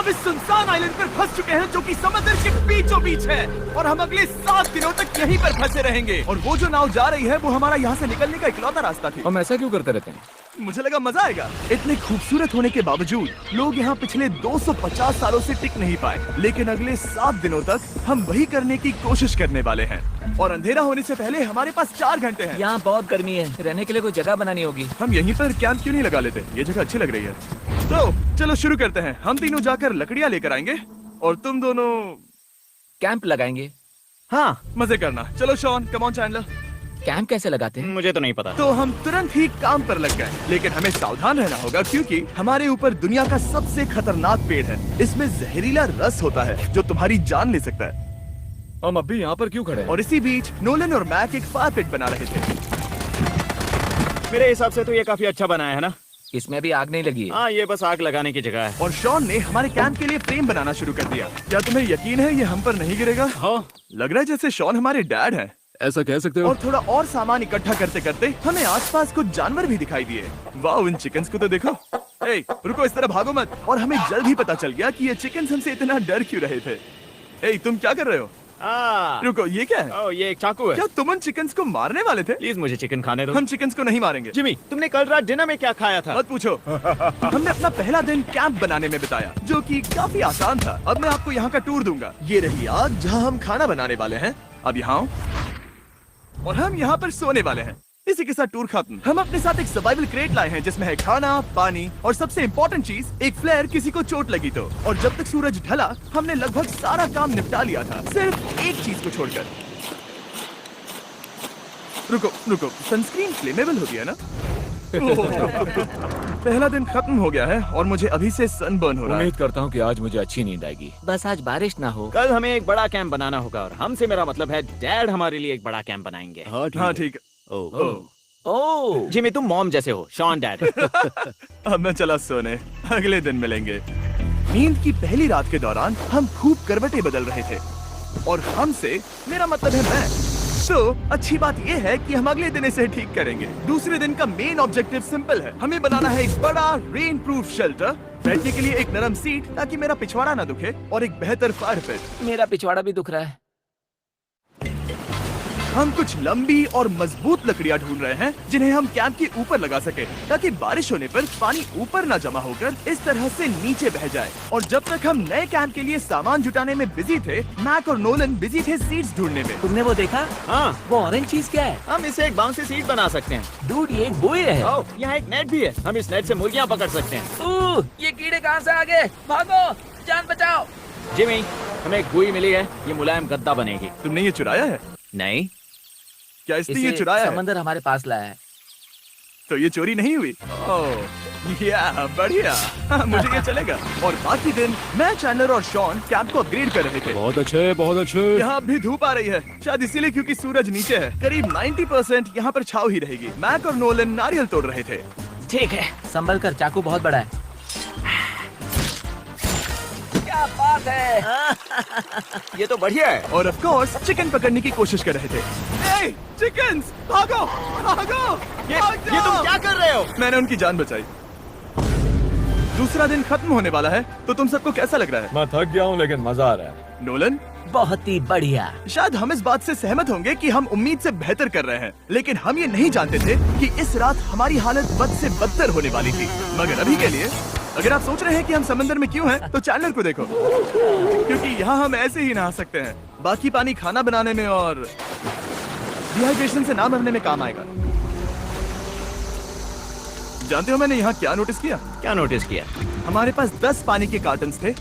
अब इस सुनसान आइलैंड पर फंस चुके हैं जो कि समंदर के बीचों बीच है और हम अगले 7 दिनों तक यहीं पर फंसे रहेंगे। और वो जो नाव जा रही है वो हमारा यहाँ से निकलने का इकलौता रास्ता थी। हम ऐसा क्यों करते रहते हैं? मुझे लगा मजा आएगा। इतने खूबसूरत होने के बावजूद लोग यहाँ पिछले 250 सालों से टिक नहीं पाए, लेकिन अगले 7 दिनों तक हम वही करने की कोशिश करने वाले हैं। और अंधेरा होने से पहले हमारे पास 4 घंटे हैं। यहाँ बहुत गर्मी है, रहने के लिए कोई जगह बनानी होगी। हम यहीं पर कैंप क्यों नहीं लगा लेते? ये जगह अच्छी लग रही है। तो चलो शुरू करते हैं। हम तीनों जाकर लकड़ियाँ लेकर आएंगे और तुम दोनों कैंप लगाएंगे। हाँ मजे करना। चलो Shawn, come on Chandler. Camp कैसे लगाते हैं? मुझे तो नहीं पता। तो हम तुरंत ही काम पर लग गए, लेकिन हमें सावधान रहना होगा क्योंकि हमारे ऊपर दुनिया का सबसे खतरनाक पेड़ है। इसमें जहरीला रस होता है जो तुम्हारी जान ले सकता है। हम अभी यहाँ पर क्यों खड़े हैं? और इसी बीच नोलन और मैक एक फायर पिट बना रहे थे। मेरे हिसाब से तो ये काफी अच्छा बनाया है ना? इसमें अभी आग नहीं लगी है। हाँ, ये बस आग लगाने की जगह है। और शॉन ने हमारे कैंप के लिए फ्रेम बनाना शुरू कर दिया। क्या तुम्हें यकीन है ये हम पर नहीं गिरेगा? हाँ, लग रहा है जैसे शॉन हमारे डैड हैं। ऐसा कह सकते हो? और थोड़ा और सामान इकट्ठा करते करते हमें आसपास कुछ जानवर भी दिखाई दिए। वाह, इन चिकन्स को तो देखो। ए, रुको, इस तरह भागो मत। और हमें जल्द ही पता चल गया कि ये चिकन्स हमसे इतना डर क्यों रहे थे। ए, तुम क्या कर रहे हो? रुको, ये क्या है? ओह, ये एक चाकू है। क्या तुम उन चिकन्स को मारने वाले थे? प्लीज मुझे चिकन खाने दो। हम चिकन्स को नहीं मारेंगे। जिमी, तुमने कल रात डिनर में क्या खाया था? मत पूछो। हमने अपना पहला दिन कैंप बनाने में बिताया, जो कि काफी आसान था। अब मैं आपको यहाँ का टूर दूंगा। ये रही आग जहाँ हम खाना बनाने वाले हैं। अब यहाँ आओ। और हम यहाँ पर सोने वाले हैं। इसी के साथ टूर खत्म। हम अपने साथ एक सर्वाइवल क्रेट लाए हैं जिसमें है खाना, पानी और सबसे इम्पोर्टेंट चीज एक फ्लेयर, किसी को चोट लगी तो। और जब तक सूरज ढला हमने लगभग सारा काम निपटा लिया था, सिर्फ एक चीज को छोड़कर। रुको, सनस्क्रीन फ्लेमेबल होती है ना? पहला दिन खत्म हो गया है और मुझे अभी से सनबर्न हो रहा है। उम्मीद करता हूँ कि आज मुझे अच्छी नींद आएगी। बस आज बारिश ना हो। कल हमें एक बड़ा कैंप बनाना होगा और हमसे मेरा मतलब है डैड हमारे लिए एक बड़ा कैंप बनाएंगे। हाँ ठीक है। ओह, जिमी, तुम मॉम जैसे हो, शॉन डैड। अब मैं चला सोने, अगले दिन मिलेंगे। नींद की पहली रात के दौरान हम खूब करवटें बदल रहे थे और हमसे मेरा मतलब है मैं। तो अच्छी बात यह है कि हम अगले दिन इसे ठीक करेंगे। दूसरे दिन का मेन ऑब्जेक्टिव सिंपल है। हमें बनाना है एक बड़ा रेन प्रूफ शेल्टर, बैठने के लिए एक नरम सीट ताकि मेरा पिछवाड़ा ना दुखे, और एक बेहतर फायर पिट। मेरा पिछवाड़ा भी दुख रहा है। हम कुछ लंबी और मजबूत लकड़ियां ढूंढ रहे हैं जिन्हें हम कैंप के ऊपर लगा सके ताकि बारिश होने पर पानी ऊपर न जमा होकर इस तरह से नीचे बह जाए। और जब तक हम नए कैंप के लिए सामान जुटाने में बिजी थे, मैक और नोलन बिजी थे सीड्स ढूंढने में। तुमने वो देखा? हाँ, वो ऑरेंज चीज क्या है? हम इसे एक बांस से सीट बना सकते हैं। डूड, ये एक बुए है। ओह, यहाँ एक नेट भी है। हम इस नेट से मुर्गियाँ पकड़ सकते हैं। ये कीड़े कहाँ से आ गए? भागो, जान बचाओ। जिमी, हमें एक बुई मिली है। ये मुलायम गद्दा बनेगी। तुमने ये चुराया है? नहीं, क्या इसलिए ये इसे चुराया है? समंदर हमारे पास लाया है। तो ये चोरी नहीं हुई? ओह या बढ़िया। मुझे ये चलेगा। और बाकी दिन मैं, चैंडलर और शॉन कैंप को अपग्रेड कर रहे थे। बहुत अच्छे, बहुत अच्छे। यहाँ अब भी धूप आ रही है, शायद इसीलिए क्योंकि सूरज नीचे है। करीब 90% यहाँ पर छाव ही रहेगी। मैक और नोलन नारियल तोड़ रहे थे। ठीक है, संभल कर, चाकू बहुत बड़ा है। क्या बात है। ये तो बढ़िया है। और ऑफ कोर्स चिकन पकड़ने की कोशिश कर रहे थे। ए, चिकन्स, भागो, भागो, भाग ये तुम जाओ। क्या कर रहे हो? मैंने उनकी जान बचाई। दूसरा दिन खत्म होने वाला है, तो तुम सबको कैसा लग रहा है? मैं थक गया हूँ लेकिन मजा आ रहा है। नोलन, बहुत ही बढ़िया। शायद हम इस बात से सहमत होंगे कि हम उम्मीद से बेहतर कर रहे हैं, लेकिन हम ये नहीं जानते थे कि इस रात हमारी हालत बद से बदतर होने वाली थी। मगर अभी के लिए, अगर आप सोच रहे हैं कि हम समंदर में क्यों हैं, तो चैंडलर को देखो, क्योंकि यहाँ हम ऐसे ही नहा सकते हैं। बाकी पानी खाना बनाने में और डिहाइड्रेशन से ना मरने में काम आएगा। जानते हो मैंने यहाँ क्या नोटिस किया? क्या नोटिस किया? हमारे पास 10 पानी के कार्टन्स थे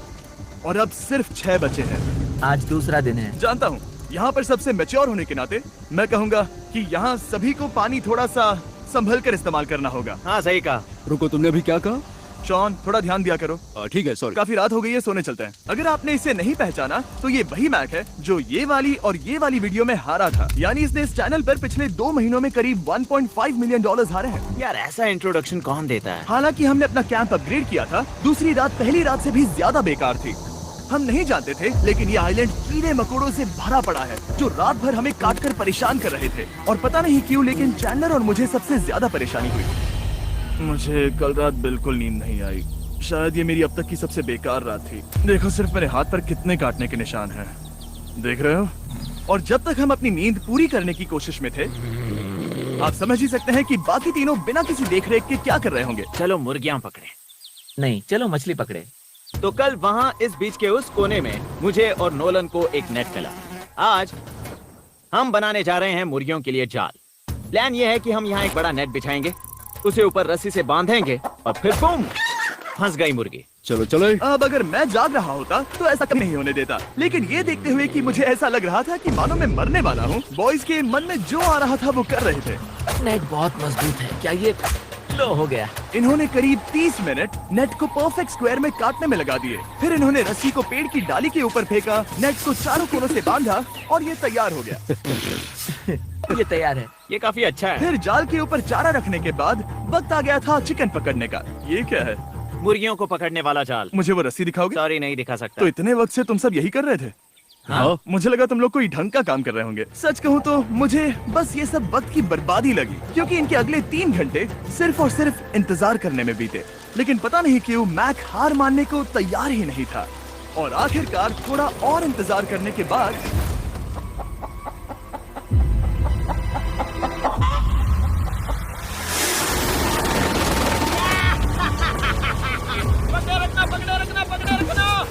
और अब सिर्फ 6 बचे हैं। आज दूसरा दिन है। जानता हूँ, यहाँ पर सबसे मैच्योर होने के नाते मैं कहूँगा कि यहाँ सभी को पानी थोड़ा सा संभल कर इस्तेमाल करना होगा। हाँ, सही कहा। रुको, तुमने अभी क्या कहा? शॉन, थोड़ा ध्यान दिया करो। ठीक है, सॉरी। काफी रात हो गई है, सोने चलते हैं। अगर आपने इसे नहीं पहचाना तो ये वही मैक है जो ये वाली और ये वाली वीडियो में हारा था। यानी इसने इस चैनल पर पिछले 2 महीनों में करीब $1.5 मिलियन हारे हैं। यार, ऐसा इंट्रोडक्शन कौन देता है? हालांकि हमने अपना कैंप अपग्रेड किया था, दूसरी रात पहली रात से भी ज्यादा बेकार थी। हम नहीं जानते थे, लेकिन ये आइलैंड कीड़े मकोड़ों से भरा पड़ा है जो रात भर हमें काट कर परेशान कर रहे थे। और पता नहीं क्यों, लेकिन चैंडलर और मुझे सबसे ज्यादा परेशानी हुई। मुझे कल रात बिल्कुल नींद नहीं आई। शायद ये मेरी अब तक की सबसे बेकार रात थी। देखो सिर्फ मेरे हाथ पर कितने काटने के निशान हैं। देख रहे हो? और जब तक हम अपनी नींद पूरी करने की कोशिश में थे, आप समझ ही सकते हैं कि बाकी तीनों बिना किसी देखरेख के क्या कर रहे होंगे। चलो मुर्गियां पकड़े। नहीं, चलो मछली पकड़े। तो कल वहाँ इस बीच के उस कोने में मुझे और नोलन को एक नेट मिला। आज हम बनाने जा रहे हैं मुर्गियों के लिए जाल। प्लान ये है कि हम यहाँ एक बड़ा नेट बिछाएंगे, उसे ऊपर रस्सी से बांधेंगे और फिर बूम, फंस गई मुर्गी। चलो चलो। अब अगर मैं जाग रहा होता तो ऐसा कभी नहीं होने देता, लेकिन ये देखते हुए कि मुझे ऐसा लग रहा था कि मानो मैं मरने वाला हूँ, बॉयज के मन में जो आ रहा था वो कर रहे थे। नेट बहुत मजबूत है। क्या ये लो हो गया? इन्होंने करीब 30 मिनट नेट को परफेक्ट स्क्वायर में काटने में लगा दिए। फिर इन्होंने रस्सी को पेड़ की डाली के ऊपर फेंका, नेट को चारों कोनों से बांधा और ये तैयार हो गया। ये तैयार है। ये काफी अच्छा है। फिर जाल के ऊपर चारा रखने के बाद वक्त आ गया था चिकन पकड़ने का। ये क्या है? मुर्गियों को पकड़ने वाला जाल। मुझे वो रस्सी दिखाओगे? सॉरी, नहीं दिखा सकता। तो इतने वक्त से तुम सब यही कर रहे थे? हाँ। मुझे लगा तुम लोग कोई ढंग का काम कर रहे होंगे। सच कहूँ तो मुझे बस ये सब वक्त की बर्बादी लगी, क्योंकि इनके अगले 3 घंटे सिर्फ और सिर्फ इंतजार करने में बीते। लेकिन पता नहीं क्यों मैक हार मानने को तैयार ही नहीं था, और आखिरकार थोड़ा और इंतजार करने के बाद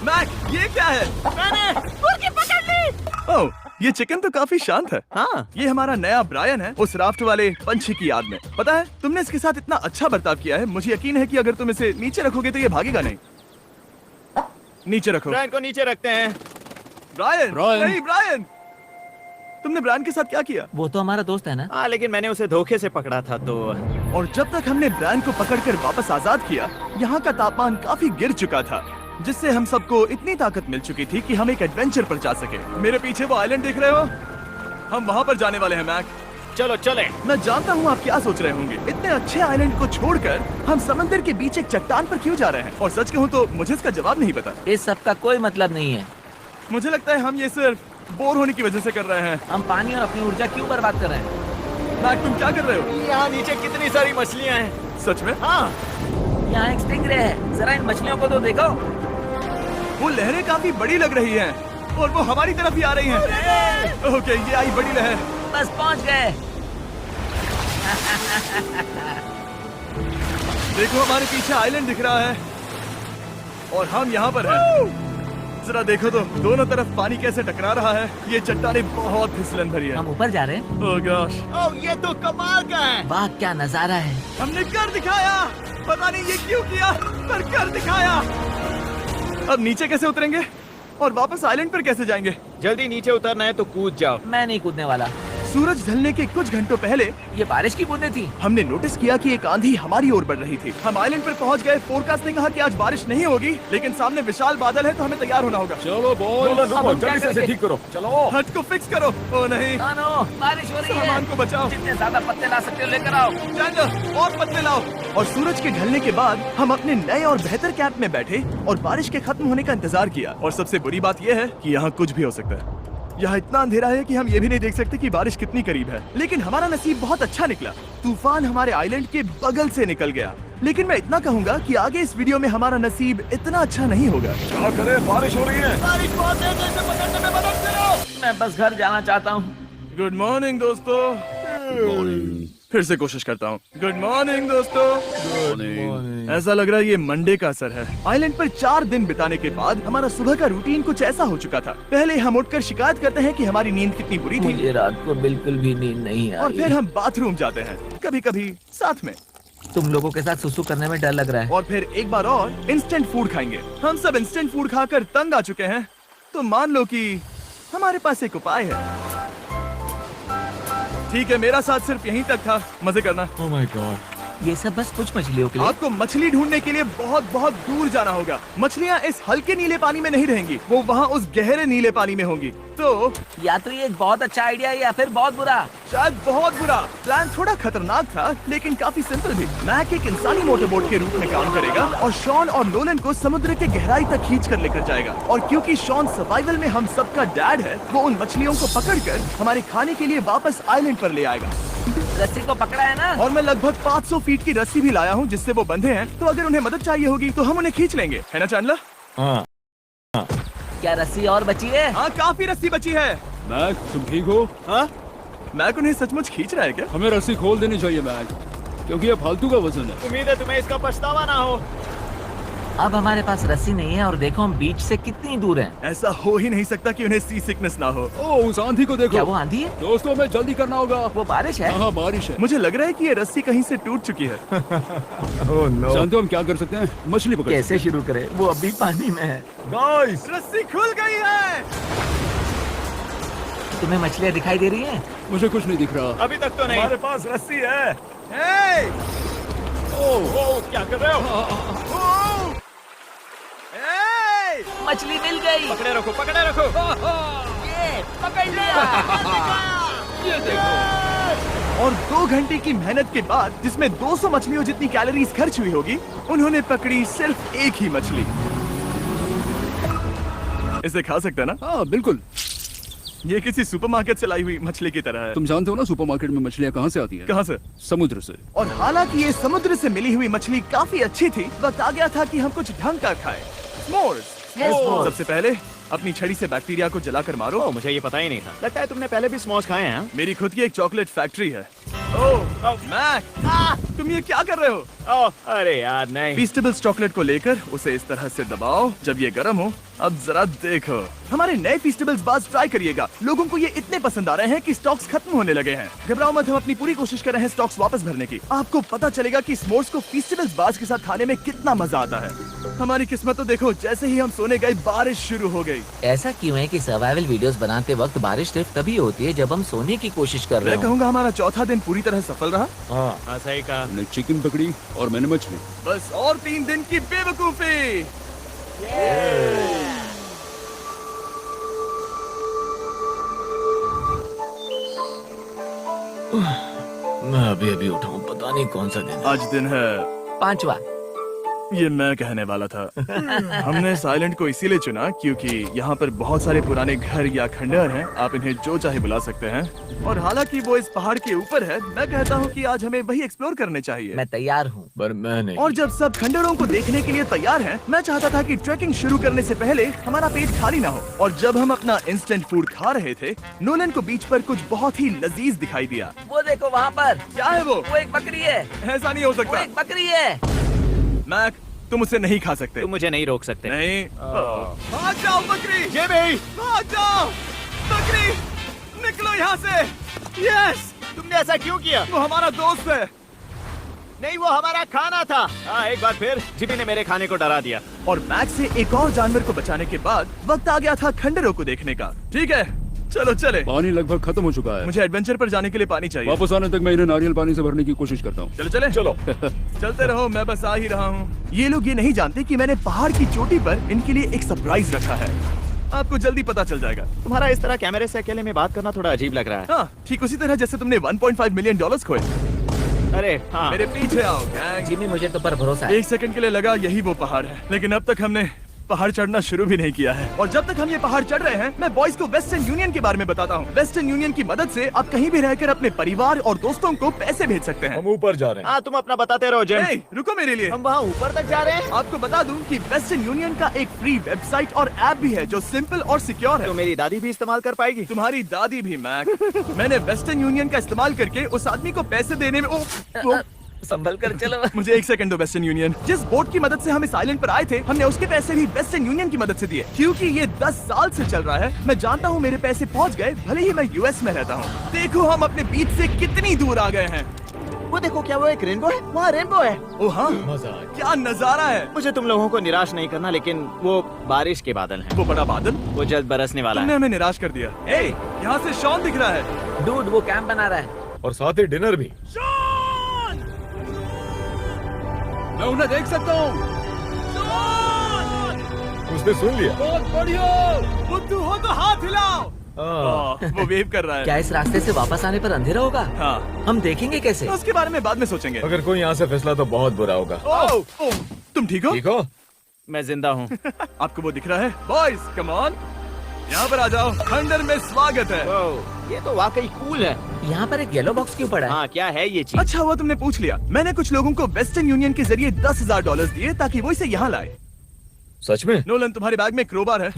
मैक, ये क्या है? मैंने मुर्गी पकड़ ली। ओह, ये चिकन तो काफी शांत है। हाँ। ये हमारा नया ब्रायन है, उस राफ्ट वाले पंछी की याद में। पता है, तुमने इसके साथ इतना अच्छा बर्ताव किया है, मुझे यकीन है कि अगर तुम इसे नीचे रखोगे तो ये भागेगा नहीं। नीचे रखो। ब्रायन को नीचे रखते हैं। Brian, Brian. नहीं ब्रायन। तुमने ब्रायन के साथ क्या किया? वो तो हमारा दोस्त है ना। हाँ, लेकिन मैंने उसे धोखे से पकड़ा था तो। और जब तक हमने ब्रायन को पकड़कर वापस आजाद किया, यहाँ का तापमान काफी गिर चुका था, जिससे हम सबको इतनी ताकत मिल चुकी थी कि हम एक एडवेंचर पर जा सके। मेरे पीछे वो आइलैंड देख रहे हो? हम वहाँ पर जाने वाले हैं मैक। चलो चले। मैं जानता हूँ आप क्या सोच रहे होंगे, इतने अच्छे आइलैंड को छोड़कर हम समंदर के बीच एक चट्टान पर क्यों जा रहे हैं? और सच कहूँ तो मुझे इसका जवाब नहीं पता। इस सब का कोई मतलब नहीं है। मुझे लगता है हम ये सिर्फ बोर होने की वजह से कर रहे हैं। हम पानी और अपनी ऊर्जा क्यों बर्बाद कर रहे हैं? मैक, तुम क्या कर रहे हो? यहाँ नीचे कितनी सारी मछलियाँ हैं। सच में? हाँ। यहाँ एक स्टिंगरे है, जरा इन मछलियों को तो देखो। वो लहरें काफी बड़ी लग रही हैं, और वो हमारी तरफ ही आ रही हैं। ओके, ये आई बड़ी लहर। बस पहुँच गए। देखो हमारे पीछे आइलैंड दिख रहा है, और हम यहाँ पर हैं। जरा देखो तो दोनों तरफ पानी कैसे टकरा रहा है। ये चट्टानें बहुत फिसलन भरी है। हम ऊपर जा रहे हैं। ओह गॉश, ओह, ये तो कमाल का है। वाह, क्या नजारा है। हमने कर दिखाया। पता नहीं ये क्यों किया, पर कर दिखाया। अब नीचे कैसे उतरेंगे और वापस आइलैंड पर कैसे जाएंगे? जल्दी नीचे उतरना है तो कूद जाओ। मैं नहीं कूदने वाला। सूरज ढलने के कुछ घंटों पहले ये बारिश की बूंदें थी। हमने नोटिस किया कि एक आंधी हमारी ओर बढ़ रही थी। हम आइलैंड पर पहुंच गए। फोरकास्ट ने कहा कि आज बारिश नहीं होगी, लेकिन सामने विशाल बादल है, तो हमें तैयार होना होगा। चलो बॉय, अब हम क्या जल्दी से करेंगे? ठीक करो। चलो। हट को फिक्स करो। ओ नहीं, नो, बारिश हो रही सामान है। को बचाओ। जितने ज्यादा पत्ते ला सकते हो लेकर आओ। चैंडलर, और पत्ते लाओ। और सूरज के ढलने के बाद हम अपने नए और बेहतर कैंप में बैठे और बारिश के खत्म होने का इंतजार किया। और सबसे बुरी बात यह है कि यहाँ कुछ भी हो सकता है। यहाँ इतना अंधेरा है कि हम ये भी नहीं देख सकते कि बारिश कितनी करीब है। लेकिन हमारा नसीब बहुत अच्छा निकला। तूफान हमारे आइलैंड के बगल से निकल गया। लेकिन मैं इतना कहूँगा कि आगे इस वीडियो में हमारा नसीब इतना अच्छा नहीं होगा। क्या करें, बारिश हो रही है। बारिश बहुत तेज है, इसे पकड़ने में मदद करो। मैं बस घर जाना चाहता हूँ। गुड मॉर्निंग दोस्तों। फिर से कोशिश करता हूँ। गुड मॉर्निंग दोस्तों। ऐसा लग रहा है ये मंडे का असर है। आइलैंड पर 4 दिन बिताने के बाद हमारा सुबह का रूटीन कुछ ऐसा हो चुका था। पहले हम उठकर शिकायत करते हैं कि हमारी नींद कितनी बुरी थी, मुझे रात को बिल्कुल भी नींद नहीं और आई। फिर हम बाथरूम जाते हैं, कभी कभी साथ में, तुम लोगों के साथ सुसु करने में डर लग रहा है। और फिर एक बार और इंस्टेंट फूड खाएंगे। हम सब इंस्टेंट फूड खाकर तंग आ चुके हैं, तो मान लो कि हमारे पास एक उपाय है। ठीक है, मेरा साथ सिर्फ यहीं तक था। मजे करना। Oh my God. ये सब बस कुछ मछलियों के लिए। आपको मछली ढूंढने के लिए बहुत बहुत दूर जाना होगा। मछलियाँ इस हल्के नीले पानी में नहीं रहेंगी, वो वहाँ उस गहरे नीले पानी में होंगी। तो या तो ये एक बहुत अच्छा आइडिया है या फिर बहुत बुरा। शायद बहुत बुरा। प्लान थोड़ा खतरनाक था, लेकिन काफी सिंपल भी। मैक एक इंसानी मोटरबोट के रूप में काम करेगा और शॉन और नोलन को समुद्र के गहराई तक खींच कर लेकर जाएगा। और क्योंकि शॉन सर्वाइवल में हम सबका डैड है, वो उन मछलियों को पकड़कर हमारे खाने के लिए वापस आइलैंड पर ले आएगा। रस्सी को पकड़ा है ना? और मैं लगभग 500 फीट की रस्सी भी लाया हूँ जिससे वो बंधे हैं, तो अगर उन्हें मदद चाहिए होगी तो हम उन्हें खींच लेंगे, है ना चैंडलर? हाँ। क्या रस्सी और बची है? हाँ, काफी रस्सी बची है। मैक, तुम ठीक हो? हाँ, मैक उन्हें सचमुच खींच रहा है क्या? हमें रस्सी खोल देनी चाहिए मैक, क्योंकि ये फालतू का वजन है। उम्मीद है तुम्हें इसका पछतावा ना हो। अब हमारे पास रस्सी नहीं है और देखो हम बीच से कितनी दूर हैं। ऐसा हो ही नहीं सकता कि उन्हें सी सिकनेस ना हो। ओह, उस आंधी को देखो। क्या वो आंधी है? दोस्तों, हमें जल्दी करना होगा। वो बारिश है? हाँ, बारिश है। मुझे लग रहा है कि ये रस्सी कहीं से टूट चुकी है। जानते हो हम क्या कर सकते हैं? मछली पकड़। कैसे शुरू करें? वो अभी पानी में है। गाइस, रस्सी खुल गई है। तुम्हें मछलियाँ दिखाई दे रही हैं? मुझे कुछ नहीं दिख रहा। अभी तक तो नहीं। हमारे पास रस्सी है। हे! ओह, क्या कर रहे हो? ओह! हे! मछली मिल गई। पकड़े रखो, पकड़े रखो। ये पकड़ लिया। ये देखो। और 2 घंटे की मेहनत के बाद, जिसमें 200 मछलियों जितनी कैलोरीज खर्च हुई होगी, उन्होंने पकड़ी सिर्फ एक ही मछली। इसे खा सकते हैं ना? हाँ, बिल्कुल। ये किसी सुपरमार्केट से लाई हुई मछली की तरह है। तुम जानते हो ना सुपरमार्केट में मछलियाँ कहाँ से आती हैं? कहाँ से? समुद्र से। और हालांकि ये समुद्र से मिली हुई मछली काफी अच्छी थी, वक्त आ गया था कि हम कुछ ढंग का खाएं। S'mores। सबसे पहले अपनी छड़ी से बैक्टीरिया को जलाकर मारो। ओह, मुझे ये पता ही नहीं था। लगता है तुमने पहले भी स्मोक्स खाए हैं। मेरी खुद की एक चॉकलेट फैक्ट्री है। ओह मैक, तुम ये क्या कर रहे हो? ओह, अरे यार नहीं। फीस्टेबल्स चॉकलेट को लेकर उसे इस तरह से दबाओ जब ये गर्म हो। अब जरा देखो, हमारे नए फीस्टेबल्स बार्स ट्राई करिएगा। लोगों को ये इतने पसंद आ रहे हैं कि स्टॉक्स खत्म होने लगे हैं। घबराओ मत, हम अपनी पूरी कोशिश कर रहे हैं स्टॉक्स वापस भरने की। आपको पता चलेगा कि स्मोर्स को फीस्टेबल्स बार्स के साथ खाने में कितना मजा आता है। हमारी किस्मत तो देखो, जैसे ही हम सोने गए बारिश शुरू हो गई। ऐसा क्यों है कि सर्वाइवल वीडियोस बनाते वक्त बारिश सिर्फ तभी होती है जब हम सोने की कोशिश कर रहे मैं हो? कहूँगा हमारा चौथा दिन पूरी तरह सफल रहा। हाँ, सही कहा। मैंने चिकन पकड़ी और मैंने मछली। बस और 3 दिन की बेवकूफी। मैं अभी अभी उठा हूँ, पता नहीं कौन सा दिन। आज दिन है 5वां। ये मैं कहने वाला था। हमने इस आइलैंड को इसीलिए चुना क्योंकि यहाँ पर बहुत सारे पुराने घर या खंडहर हैं। आप इन्हें जो चाहे बुला सकते हैं। और हालांकि वो इस पहाड़ के ऊपर है, मैं कहता हूँ कि आज हमें वही एक्सप्लोर करने चाहिए। मैं तैयार हूँ। पर मैं नहीं। और जब सब खंडहरों को देखने के लिए तैयार हैं, मैं चाहता था कि ट्रैकिंग शुरू करने से पहले हमारा पेट खाली ना हो। और जब हम अपना इंस्टेंट फूड खा रहे थे, नोलन को बीच पर कुछ बहुत ही लजीज दिखाई दिया। वो देखो वहाँ पर। क्या है वो? वो एक बकरी है। ऐसा नहीं हो वो सकता। एक बकरी है। मैक, तुम उसे नहीं खा सकते। तुम मुझे नहीं रोक सकते। नहीं। भाग जाओ बकरी। ये भी। भाग जाओ बकरी, निकलो यहाँ से। यस, तुमने ऐसा क्यों किया? वो हमारा दोस्त है। नहीं, वो हमारा खाना था। हाँ, एक बार फिर जिमी ने मेरे खाने को डरा दिया। और मैक से एक और जानवर को बचाने के बाद वक्त आ गया था खंडहरों को देखने का। ठीक है, चलो चले। पानी लगभग खत्म हो चुका है। मुझे एडवेंचर पर जाने के लिए पानी चाहिए। वापस आने तक मैं इन्हें नारियल पानी से भरने की कोशिश करता हूँ। चलो चले। चलो। चलते रहो, मैं बस आ ही रहा हूँ। ये लोग ये नहीं जानते कि मैंने पहाड़ की चोटी पर इनके लिए एक सरप्राइज रखा है। आपको जल्दी पता चल जाएगा। तुम्हारा इस तरह कैमरे से अकेले में बात करना थोड़ा अजीब लग रहा है। हाँ, ठीक उसी तरह जैसे तुमने 1.5 मिलियन डॉलर्स खोए। अरे हाँ। मेरे पीछे आओ गैंग। जिमी, मुझे तो पर भरोसा है। 1 सेकंड के लिए लगा यही वो पहाड़ है, लेकिन अब तक हमने पहाड़ चढ़ना शुरू भी नहीं किया है। और जब तक हम ये पहाड़ चढ़ रहे हैं, मैं बॉयज को वेस्टर्न यूनियन के बारे में बताता हूँ। वेस्टर्न यूनियन की मदद से आप कहीं भी रहकर अपने परिवार और दोस्तों को पैसे भेज सकते हैं। हम ऊपर जा रहे हैं। हाँ, तुम अपना बताते रहो जिम। ए, रुको मेरे लिए। हम वहाँ ऊपर तक जा रहे हैं। आपको बता दूं कि वेस्टर्न यूनियन का एक फ्री वेबसाइट और ऐप भी है जो सिंपल और सिक्योर है। तो मेरी दादी भी इस्तेमाल कर पाएगी। तुम्हारी दादी भी मैक। मैंने वेस्टर्न यूनियन का इस्तेमाल करके उस आदमी को पैसे देने में संभल कर चलो। मुझे 1 सेकंड दो। वेस्टर्न यूनियन, जिस बोट की मदद से हम इस आइलैंड पर आए थे, हमने उसके पैसे भी वेस्टर्न यूनियन की मदद से दिए। क्योंकि ये 10 साल से चल रहा है, मैं जानता हूँ मेरे पैसे पहुँच गए, भले ही मैं यूएस में रहता हूँ। देखो हम अपने बीच से कितनी दूर आ गए हैं। वो देखो, क्या वो एक रेनबो है? वहाँ रेनबो है। ओ हाँ, मजा आ क्या नजारा है। मुझे तुम लोगों को निराश नहीं करना, लेकिन वो बारिश के बादल हैं। वो बड़ा बादल, वो जल्द बरसने वाला तुमने है। हमें निराश कर दिया। ए, यहाँ से शॉन दिख रहा है। डूड, वो कैंप बना रहा है। और साथ ही डिनर भी। मैं उन्हें देख सकता हूँ। उसने सुन लिया। बहुत बढ़िया। बुद्धू हो तो हाथ हिलाओ। वो वेव कर रहा है। क्या इस रास्ते से वापस आने पर अंधेरा होगा? हाँ, हम देखेंगे कैसे? उसके बारे में बाद में सोचेंगे। अगर कोई यहाँ से फिसला तो बहुत बुरा होगा। तुम ठीक हो? ठीक हो? मैं जिंदा हूँ। आपको वो दिख रहा है? बॉयज कम ऑन, यहाँ पर आ जाओ, खंडर में स्वागत है। ओह, ये तो वाकई कूल है। यहाँ पर एक येलो बॉक्स क्यों पड़ा है? हाँ, क्या है ये चीज? अच्छा हुआ तुमने पूछ लिया। मैंने कुछ लोगों को वेस्टर्न यूनियन के जरिए $10,000 दिए ताकि वो इसे यहाँ लाए। सच में? नोलन, तुम्हारे बैग में क्रोबार है।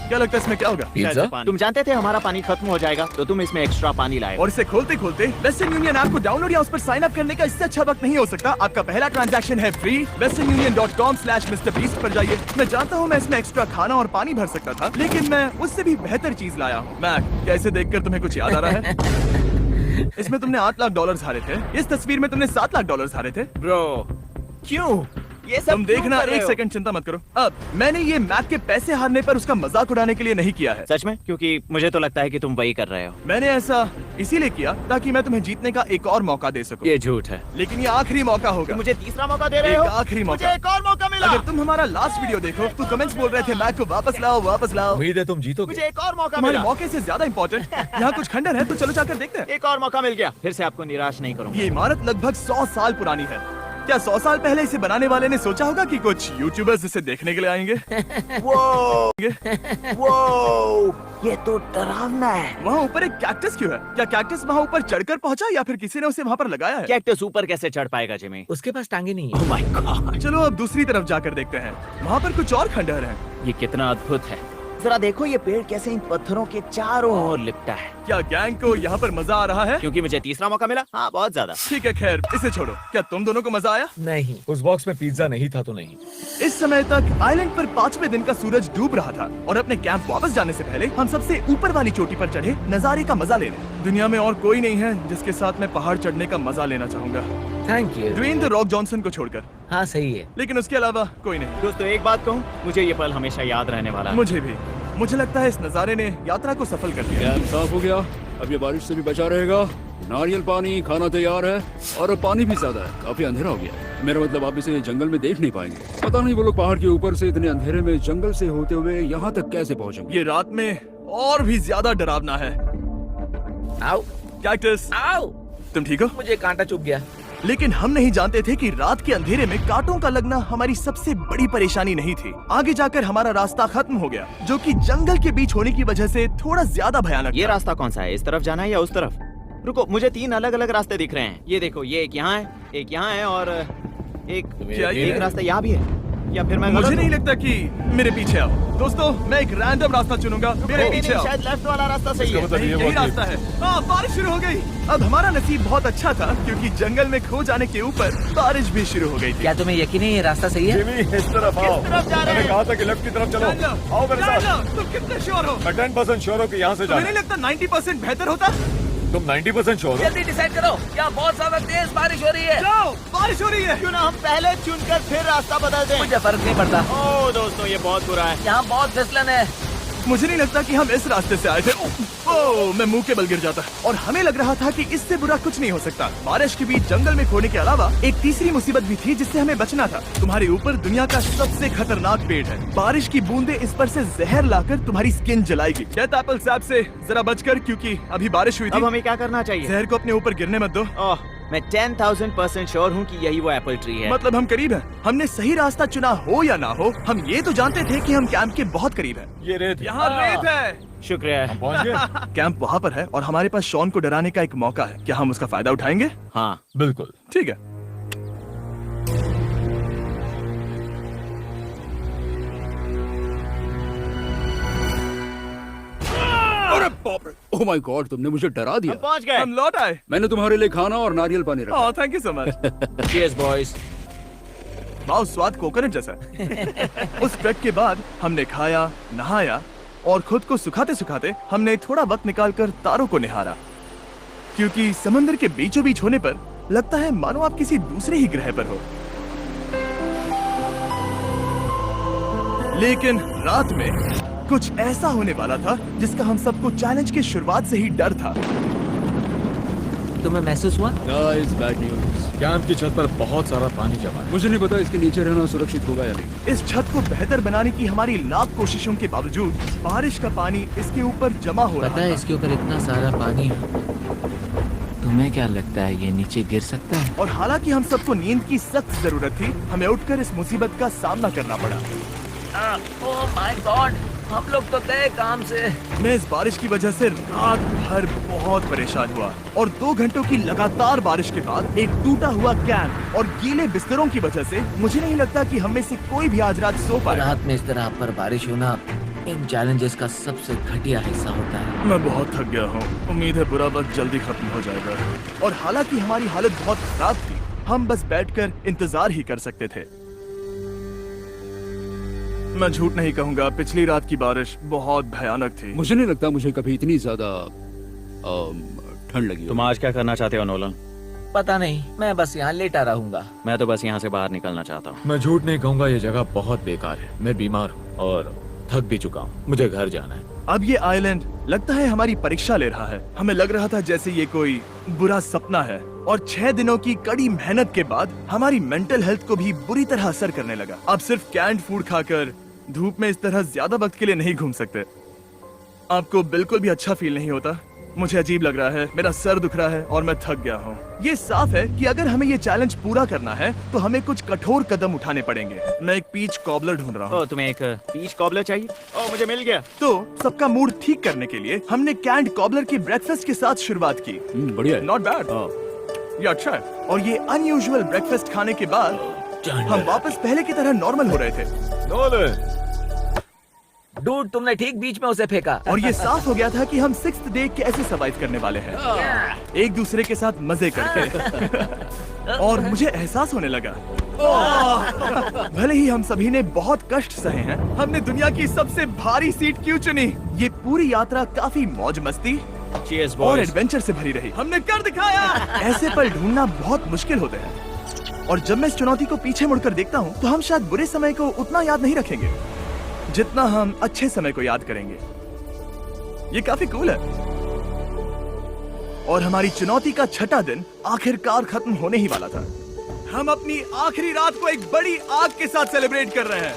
क्या लगता है इसमें क्या होगा? पिज्जा? तुम जानते थे हमारा पानी खत्म हो जाएगा, तो तुम इसमें एक्स्ट्रा पानी लाए। और इसे खोलते खोलते वेस्टर्न यूनियन ऐप को डाउनलोड या उस पर साइन अप करने का इससे अच्छा वक्त नहीं हो सकता। आपका पहला ट्रांजैक्शन है फ्री। westernunion.com/MrBeast पर जाइए। मैं जानता हूँ मैं इसमें एक्स्ट्रा खाना और पानी भर सकता था, लेकिन मैं उससे भी बेहतर चीज लाया हूँ। मैक, क्या इसे देखकर तुम्हें कुछ याद आ रहा है? इसमें तुमने $8 लाख हारे थे। इस तस्वीर में तुमने $7 लाख हारे थे। ब्रो, क्यों? ये सब तुम देखना, क्यों कर रहे एक हो? सेकंड चिंता मत करो। अब मैंने ये मैक के पैसे हारने पर उसका मजाक उड़ाने के लिए नहीं किया है। सच में? क्योंकि मुझे तो लगता है कि तुम वही कर रहे हो। मैंने ऐसा इसीलिए किया ताकि मैं तुम्हें जीतने का एक और मौका दे सकूं। ये झूठ है। लेकिन ये आखिरी मौका होगा। तुम मुझे तीसरा मौका दे रहे एक हो? आखिरी मौका। मुझे एक और मौका मिला। अगर तुम हमारा लास्ट वीडियो देखो तो कमेंट्स बोल रहे थे मैक को वापस लाओ, वापस लाओ। उम्मीद है तुम जीतोगे। मुझे एक और मौका तुम्हारे मिला। मौके से ज्यादा इम्पोर्टेंट यहाँ कुछ खंडर है, तो चलो जाकर देखते हैं। एक और मौका मिल गया। फिर से आपको निराश नहीं करूंगा। ये इमारत लगभग 100 साल पुरानी है। क्या 100 साल पहले इसे बनाने वाले ने सोचा होगा कि कुछ यूट्यूबर्स इसे देखने के लिए आएंगे? वो, ये तो डरावना है। वहाँ ऊपर एक कैक्टस क्यों है? क्या कैक्टस वहाँ ऊपर चढ़कर पहुँचा या फिर किसी ने उसे वहाँ पर लगाया है? कैक्टस ऊपर कैसे चढ़ पाएगा जिमी? उसके पास टांगे नहीं है। ओह माय गॉड, चलो अब दूसरी तरफ जाकर देखते हैं। वहाँ पर कुछ और खंडहर हैं। ये कितना अद्भुत है। जरा देखो ये पेड़ कैसे इन पत्थरों के चारों ओर लिपटा है। क्या गैंग को यहाँ पर मजा आ रहा है? क्योंकि मुझे तीसरा मौका मिला। हाँ, बहुत ज्यादा। ठीक है, खैर इसे छोड़ो। क्या तुम दोनों को मजा आया? नहीं। उस बॉक्स में पिज्जा नहीं था तो नहीं। इस समय तक आइलैंड पर 5वें दिन का सूरज डूब रहा था और अपने कैंप वापस जाने से पहले हम सबसे ऊपर वाली चोटी पर चढ़े नजारे का मजा लेने। दुनिया में और कोई नहीं है जिसके साथ मैं पहाड़ चढ़ने का मजा लेना चाहूंगा, thank you. Dwayne the Rock Johnson को छोड़कर। हाँ सही है। लेकिन उसके अलावा कोई नहीं। दोस्तों, एक बात कहूँ, मुझे ये पल हमेशा याद रहने वाला है। मुझे भी। मुझे लगता है इस नजारे ने यात्रा को सफल कर दिया। कैंप साफ हो गया। अब ये बारिश से भी बचा रहेगा। नारियल पानी, खाना तैयार है और अब पानी भी ज्यादा है। काफी अंधेरा हो गया। मेरा मतलब आप इसे जंगल में देख नहीं पाएंगे। पता नहीं वो लोग पहाड़ के ऊपर से इतने अंधेरे में जंगल से होते हुए यहाँ तक कैसे पहुँचेंगे। ये रात में और भी ज्यादा डरावना है। आओ कैक्टस, आओ। तुम ठीक हो? मुझे कांटा चुभ गया। लेकिन हम नहीं जानते थे कि रात के अंधेरे में कांटों का लगना हमारी सबसे बड़ी परेशानी नहीं थी। आगे जाकर हमारा रास्ता खत्म हो गया, जो कि जंगल के बीच होने की वजह से थोड़ा ज्यादा भयानक ये था। रास्ता कौन सा है? इस तरफ जाना है या उस तरफ? रुको, मुझे 3 अलग अलग रास्ते दिख रहे हैं। ये देखो, ये एक यहाँ है, एक यहाँ है और क्या ये- एक रास्ता यहाँ भी है। या फिर मैं मुझे गलत नहीं हूँ? लगता कि मेरे पीछे आओ। दोस्तों, मैं एक रैंडम रास्ता चुनूंगा। मेरे नहीं, पीछे नहीं, आओ। शायद लेफ्ट वाला रास्ता सही है। नहीं, यही रास्ता है। हाँ, बारिश शुरू हो गई। अब हमारा नसीब बहुत अच्छा था क्योंकि जंगल में खो जाने के ऊपर बारिश भी शुरू हो गई थी। क्या तुम्हें यकीन है ये रास्ता सही है? जिमी, इस तरफ आओ। किस तरफ जा रहे मैंने हैं? कहा था कि लेफ्ट की तरफ चलो। चलो, आओ मेरे साथ। चलो, तुम कितने श्योर हो? मैं 10% श्योर हूँ कि यहाँ से तुम्हें जाना। नहीं लगता 90% बेहतर होता? तुम 90% श्योर हो? जल्दी डिसाइड करो। क्या बहुत ज्यादा तेज बारिश हो रही है? जाओ, बारिश हो रही है। क्यों ना हम पहले चुनकर फिर रास्ता बदल दें? मुझे फर्क नहीं पड़ता। ओह दोस्तों, ये बहुत बुरा है। यहाँ बहुत फिसलन है। मुझे नहीं लगता कि हम इस रास्ते से आए थे। ओह, मैं मुंह के बल गिर जाता। और हमें लग रहा था कि इससे बुरा कुछ नहीं हो सकता। बारिश के बीच जंगल में खोने के अलावा एक तीसरी मुसीबत भी थी जिससे हमें बचना था। तुम्हारे ऊपर दुनिया का सबसे खतरनाक पेड़ है। बारिश की बूंदें इस पर से जहर लाकर तुम्हारी स्किन जलाएगी। डेथ एप्पल सैप से जरा बचकर, क्योंकि अभी बारिश हुई अब थी। हमें क्या करना चाहिए? जहर को अपने ऊपर गिरने मत दो। ओह, मैं 10,000% श्योर हूँ कि यही वो एप्पल ट्री है। मतलब हम करीब हैं। हमने सही रास्ता चुना हो या ना हो, हम ये तो जानते थे कि हम कैंप के बहुत करीब हैं। ये रेत। यहाँ रेत है। शुक्रिया है। पहुँच गए? कैंप वहाँ पर है और हमारे पास शॉन को डराने का एक मौका है। क्या हम उसका फायदा उठाएंगे? हाँ, बिल्कुल। ठीक है। अरे बाप रे! ओह माय गॉड, तुमने मुझे डरा दिया। हम पहुँच गए। हम लौट आए। मैंने तुम्हारे लिए खाना और नारियल पानी रखा। Oh, thank you so much. Cheers boys. वाह, स्वाद कोकोनट जैसा है। उस ट्रैक के बाद हमने खाया, नहाया और खुद को सुखाते सुखाते हमने थोड़ा वक्त निकालकर तारों को निहारा, क्योंकि समंदर के बीचों बीच होने पर लगता है मानो आप किसी दूसरे ही ग्रह पर हो। लेकिन रात में कुछ ऐसा होने वाला था जिसका हम सबको चैलेंज की शुरुआत से ही डर था। तुम्हें महसूस हुआ? Guys, bad news. कैंप की छत पर बहुत सारा पानी जमा है। मुझे नहीं पता इसके नीचे रहना सुरक्षित होगा या नहीं। इस छत को बेहतर बनाने की हमारी लाख कोशिशों के बावजूद बारिश का पानी इसके ऊपर जमा हो रहा पता है था। इसके ऊपर इतना सारा पानी। तुम्हें क्या लगता है ये नीचे गिर सकता है? और हालांकि हम सबको नींद की सख्त जरूरत थी, हमें उठकर इस मुसीबत का सामना करना पड़ा। Oh my God! हम लोग तो गए काम से। मैं इस बारिश की वजह से रात भर बहुत परेशान हुआ और 2 घंटों की लगातार बारिश के बाद एक टूटा हुआ कैंप और गीले बिस्तरों की वजह से मुझे नहीं लगता कि हम में से कोई भी आज रात सो पाए। रात में इस तरह पर बारिश होना इन चैलेंजेस का सबसे घटिया हिस्सा होता है। मैं बहुत थक गया हूँ। उम्मीद है बुरा वक्त जल्दी खत्म हो जाएगा। और हालांकि हमारी हालत बहुत खराब थी, हम बस बैठकर इंतजार ही कर सकते थे। मैं झूठ नहीं कहूँगा, पिछली रात की बारिश बहुत भयानक थी। मुझे नहीं लगता मुझे कभी इतनी ज्यादा ठंड लगी हो। तुम आज क्या करना चाहते हो नोलन? पता नहीं, मैं बस यहाँ लेटा रहूंगा। मैं तो बस यहाँ से बाहर निकलना चाहता हूँ। मैं झूठ नहीं कहूंगा, ये जगह बहुत बेकार है। मैं बीमार हूँ और थक भी चुका हूँ। मुझे घर जाना है। अब ये आइलैंड लगता है हमारी परीक्षा ले रहा है। हमें लग रहा था जैसे ये कोई बुरा सपना है और 6 दिनों की कड़ी मेहनत के बाद हमारी मेंटल हेल्थ को भी बुरी तरह असर करने लगा। अब सिर्फ कैंड फूड खाकर धूप में इस तरह ज्यादा वक्त के लिए नहीं घूम सकते। आपको बिल्कुल भी अच्छा फील नहीं होता? मुझे अजीब लग रहा है, मेरा सर दुख रहा है और मैं थक गया हूँ। ये साफ है कि अगर हमें ये चैलेंज पूरा करना है तो हमें कुछ कठोर कदम उठाने पड़ेंगे। मैं एक पीच कॉबलर ढूंढ रहा हूँ। तुम्हें एक पीच कॉबलर चाहिए? मुझे मिल गया। तो सबका मूड ठीक करने के लिए हमने कैंड कॉबलर के ब्रेकफास्ट के साथ शुरुआत की। बढ़िया है। नॉट बैड, ये अच्छा है। और ये अनयूजुअल ब्रेकफास्ट खाने के बाद हम वापस पहले की तरह नॉर्मल हो रहे थे। नोलन, डूड, तुमने ठीक बीच में उसे फेंका। और ये साफ हो गया था कि हम 6th डे कैसे सर्वाइव करने वाले हैं, एक दूसरे के साथ मजे करके। और मुझे एहसास होने लगा, भले ही हम सभी ने बहुत कष्ट सहे हैं, हमने दुनिया की सबसे भारी सीट क्यों चुनी? ये पूरी यात्रा काफी मौज मस्ती Cheers, और boys. एडवेंचर से भरी रही। हमने कर दिखाया। ऐसे पल ढूंढना बहुत मुश्किल होते हैं और जब मैं इस चुनौती को पीछे मुड़कर देखता हूँ तो हम शायद बुरे समय को उतना याद नहीं रखेंगे जितना हम अच्छे समय को याद करेंगे। ये काफी कूल है। और हमारी चुनौती का 6ठा दिन आखिरकार खत्म होने ही वाला था। हम अपनी आखिरी रात को एक बड़ी आग के साथ सेलिब्रेट कर रहे हैं,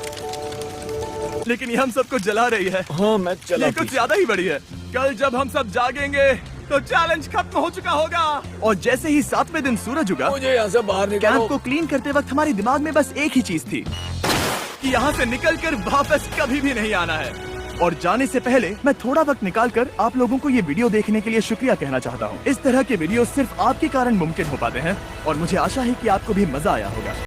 लेकिन ये हम सबको जला रही है। हाँ मैं चला। ये कुछ ज्यादा ही बड़ी है। कल जब हम सब जागेंगे तो चैलेंज खत्म हो चुका होगा। और जैसे ही 7वें दिन सूरज उगा, मुझे यहाँ से बाहर कैंप निकालो। को क्लीन करते वक्त हमारे दिमाग में बस एक ही चीज थी कि यहाँ से निकलकर वापस कभी भी नहीं आना है। और जाने से पहले मैं थोड़ा वक्त निकालकर आप लोगों को ये वीडियो देखने के लिए शुक्रिया कहना चाहता हूँ। इस तरह के वीडियो सिर्फ आपके कारण मुमकिन हो पाते हैं और मुझे आशा है कि आपको भी मजा आया होगा।